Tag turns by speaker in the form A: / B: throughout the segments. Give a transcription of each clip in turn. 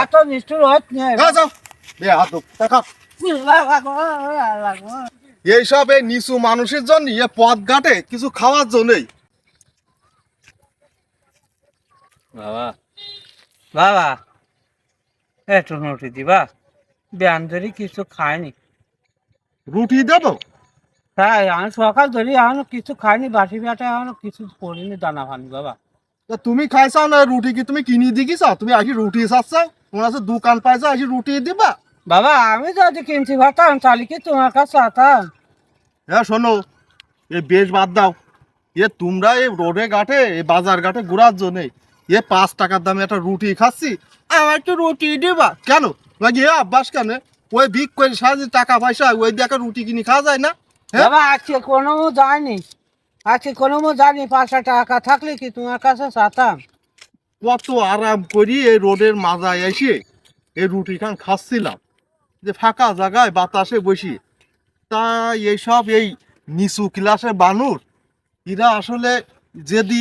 A: এত নিষ্ঠুর হচ্ছে না।
B: যাও বেয়াদব দেখা এইসব এই নিচু মানুষের জন্য এ পথ ঘাটে কিছু খাওয়ার জন্যই।
A: বাবা বাবা একটু রুটি দিবা, ব্যান ধরি কিছু খায়নি।
B: রুটি দেবো?
A: তাই আমি সকাল ধরি এখনো কিছু খাইনি, বাসি বেটা এখনো কিছু করিনি দানা খানি বাবা।
B: তা তুমি খাইছাও না রুটি? কি তুমি কিনে দিকিছ? তুমি আসি রুটি চাচ্ছাও, তোমার কাছে দোকান পাইছো, আসি রুটি দিবা?
A: বাবা আমি যদি কিনছি ভাতাম তাহলে কি তোমার কাছে আতাম?
B: হ্যাঁ শোনো, এ বেশ বাদ দাও। তোমরা এই রোডে ঘাটে, এই বাজার ঘাটে ঘোরার জন্যে 5 টাকার দামে একটা রুটি খাচ্ছি, আমার একটু রুটি দিবা কেন? নাকি এ অভ্যাস কেন? ওই ভিক করে সারাদিন টাকা পয়সা ওই দিয়ে একটা রুটি কিনে খাওয়া যায় না? হ্যাঁ
A: বাবা আজকে কোনো যায়নি, আজকে কোনো যায়নি, 5 টাকা থাকলে কি তোমার কাছে চাতাম?
B: কত আরাম করি এই রোডের মাজায় এসে এই রুটি খান খাচ্ছিলাম, যে ফাঁকা জায়গায় বাতাসে বসি। তা এইসব এই নিচু ক্লাসের বানুর এরা আসলে যদি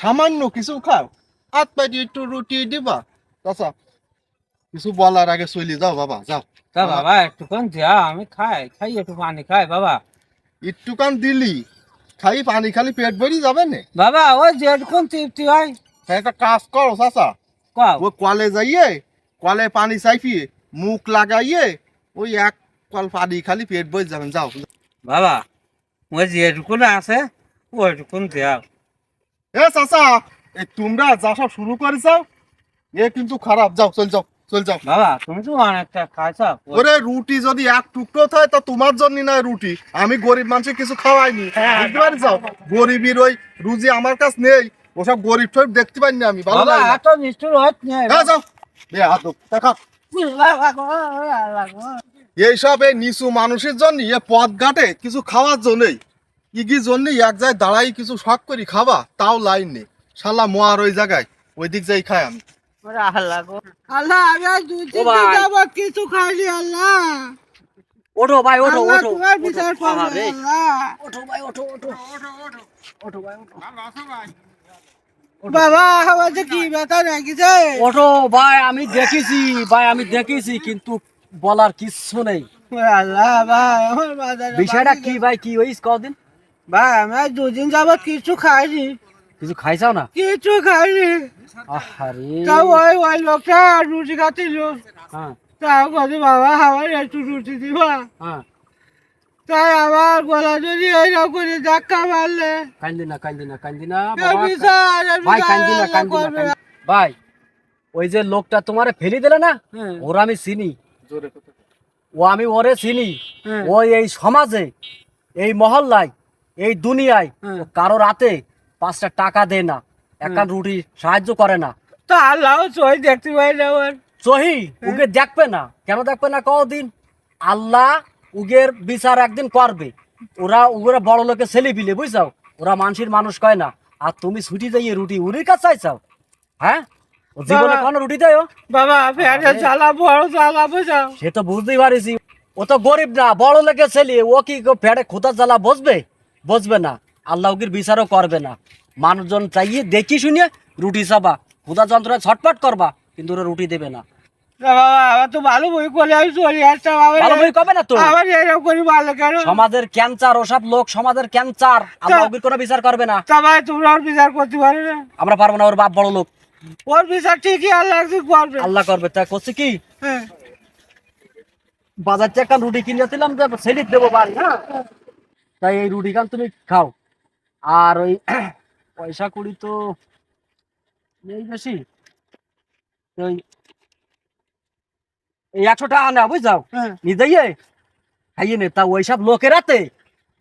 B: সামান্য কিছু খাও, হাত পাটি একটু রুটি দিবা। চাচা কিছু বলার আগে চলে যাও বাবা, যাও।
A: তা বাবা একটুখান যা, আমি খাই খাই একটু পানি খাই বাবা।
B: একটুকান দিলি খাই পানি খালি পেট ভরি যাবে না?
A: বাবা ওই যেটুকুন তৃপ্তি হয়।
B: একটা কাজ করো চাচা,
A: কও
B: ওই কলে যাইয়ে কলে পানি চাইফিয়ে মুখ লাগাইয়ে ওই এক কল পানি খালি পেট ভরে যাবেন, যাও।
A: বাবা ওই যেটুকুন আছে ওইটুকুন দেও।
B: এ চাচা, এই তোমরা যা সব শুরু করেছাও এ কিন্তু খারাপ, যাও চল যাও, চল যাও।
A: বাবা তুমি তো অনেকটা খাইছ।
B: ওরে রুটি যদি এক টুকরো থাকে তা তোমার জন্য না রুটি, আমি গরিব মানুষের কিছু খাওয়াইনি, বুঝতে পারি? যাও, গরিবের ওই রুজি আমার কাছ নেই, ওসব গরিব টরিব দেখতে পাইনি আমি, ভালো
A: বাবা
B: লাগে না।
A: এত নিষ্ঠুর হচ্ছে না।
B: হ্যাঁ যাও বেয়াদব দেখা। এইসব এই নিচু মানুষের জন্য এ পথ ঘাটে কিছু খাওয়ার জন্যই কি জন্যই এক জায়গায় দাঁড়াই কিছু শখ করি খাবা, তাও লাইন নেই। শালা মোয়ার ওই জায়গায় ওই দিক যাই খাই আমি।
A: আল্লাহ আমি আজ 2-3 দিন যাবত কিছু খাইনি। আল্লাহ
C: ওঠো ভাই, ওঠো
A: আল্লাহ
C: ওঠো
A: তোমার বিচার করবে।
C: আরে
A: আল্লাহ
C: ওঠো ভাই, ওঠো ওঠো ওঠো ভাই, ওঠো
A: বাবা আমার যে কি ব্যথা নাকিছে।
C: ওঠো ভাই, আমি দেখেছি ভাই, আমি দেখেছি, কিন্তু বলার কিচ্ছু নেই।
A: আল্লাহ ভাই আমার বাজারে
C: বিষয়টা কি ভাই, কি হইস কদিন?
A: ভাই আমি আজ 2 দিন যাবত কিছু খাইনি,
C: কিছু খাইছাও না?
A: কিছু খাইনি।
C: আহারে
A: তাও ওই লোকটা রুটি খাচ্ছিল,
C: হ্যাঁ
A: তাও বলছে বাবা আমার একটু রুটি দিবা।
C: হ্যাঁ,
A: তাই আমার গলা যদি এইরকম করে ধাক্কা মারলে
C: কান্দি না কান্দি না কান্দি না
A: এ
C: বাবা,
A: বিচার, এ
C: ভাই
A: বিচার
C: কান্দি না
A: আল্লাহ
C: কান্দি না
A: করবে।
C: কান্দি- ভাই ওই যে লোকটা তোমারে ফেলি দিলে না,
A: হ্যাঁ,
C: ওরা আমি চিনি,
B: জোরে কথা।
C: ও আমি ওরে চিনি।
A: হ্যাঁ,
C: ও এই সমাজে, এই মহল্লায়, এই দুনিয়ায়
A: হ্যাঁ।
C: ও কারো রাতে 5টা টাকা দেয় না, একটা রুটি সাহায্য করে না।
A: তো আল্লাহ সই দেখতে পাই না আমার।
C: সহি উগে দেখবে না, কেন দেখবে না কদিন? আল্লাহ উগের বিচার একদিন করবে। ওরা বড় লোকের ছেলে পিলে, বুঝছাও? ওরা মানুষের মানুষ কয় না। আর তুমি ছুটি যাইয়ে রুটি উনির কাছে চাইছাও? হ্যাঁ, ও জীবনে
A: বাবা।
C: কোনো রুটি দেয়?
A: বাবা ফেরে জ্বালা বড় জ্বালা বুঝাও।
C: সে তো বুঝতেই পারিছি, ও তো গরিব না, বড় লোকের ছেলে, ও কি ফেড়ে খোদার জ্বালা বসবে? বসবে না। আল্লাহ ওকে বিচারও করবে না। মানুষজন চাইয়ে দেখি শুনিয়ে রুটি চাবা, খোদা যন্ত্রণায় ছটপট করবা, কিন্তু ওরা রুটি দেবে না।
A: বাবা আমার তো ভালো বই করে আমি চলে আসতাম।
C: ভালো বই কবে না তো?
A: আমার এরকম করি ভালো কেন?
C: সমাজের ক্যান্সার, ওসব লোক সমাজের ক্যান্সার, আল্লাহ ওকে কোনো বিচার করবে না।
A: তা ভাই তোমরা ওর বিচার করতে পারো না?
C: আমরা পারবো না, ওর বাপ বড় লোক,
A: ওর বিচার ঠিকই আল্লাহ একদিন করবে।
C: আল্লাহ করবে। তা করছে কি,
A: হ্যাঁ।
C: বাজার থেকে একটা রুটি কিনেছিলাম, সেলিট দেবো বাড়ি, হ্যাঁ, তাই এই রুটি খান তুমি খাও। আর ওই পয়সা কুড়ি তো নেই বেশি, ওই এই 100 টাকা না, বুঝছাও?
A: হ্যাঁ।
C: নিজেই খাইয়ে নে। তা ওইসব লোকেরাতে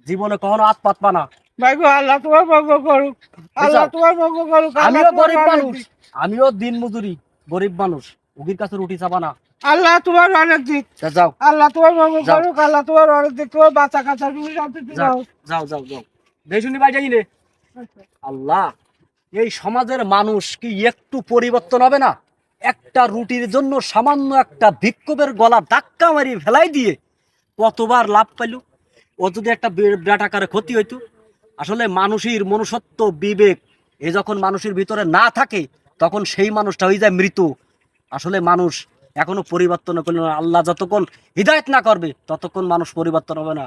C: জীবনে কখনো হাত পাতবা না।
A: ভাই গো আল্লাহ তোমার মঙ্গল করুক, আল্লাহ তোমার মঙ্গল করুক। আল্লাহ
C: আমিও
A: তোমার
C: গরিব
A: অনেক
C: মানুষ,
A: দিক।
C: আমিও দিন মজুরি, গরিব মানুষ, উগির কাছে রুটি চাবা না।
A: আল্লাহ তোমার অনেক দিক,
C: তা যাও
A: আল্লাহ তোমার মঙ্গল
C: যাও।
A: করুক, আল্লাহ তোমার অনেক দিক। তোমার বাচ্চা কাচ্চা তুমি শান্তিতে
C: যাও
A: যাও।
C: যাও যাও যাও, দেখুনি ভাই যাই নে। আল্লাহ, এই সমাজের মানুষ কি একটু পরিবর্তন হবে না? একটা রুটির জন্য সামান্য একটা ভিক্ষুকের গলা ধাক্কা মারি ফেলাই দিয়ে কতবার লাভ পাইল। ও যদি একটা বিরাট আকারে ক্ষতি হইতো। আসলে মানুষের মনুষ্যত্ব, বিবেক এ যখন মানুষের ভিতরে না থাকে, তখন সেই মানুষটা হয়ে যায় মৃত। আসলে মানুষ এখনো পরিবর্তন করলো না। আল্লাহ যতক্ষণ হিদায়ত না করবে ততক্ষণ মানুষ পরিবর্তন হবে না।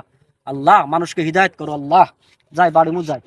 C: আল্লাহ মানুষকে হিদায়ত করো, আল্লাহ। যাই বাড়ি মু যাই।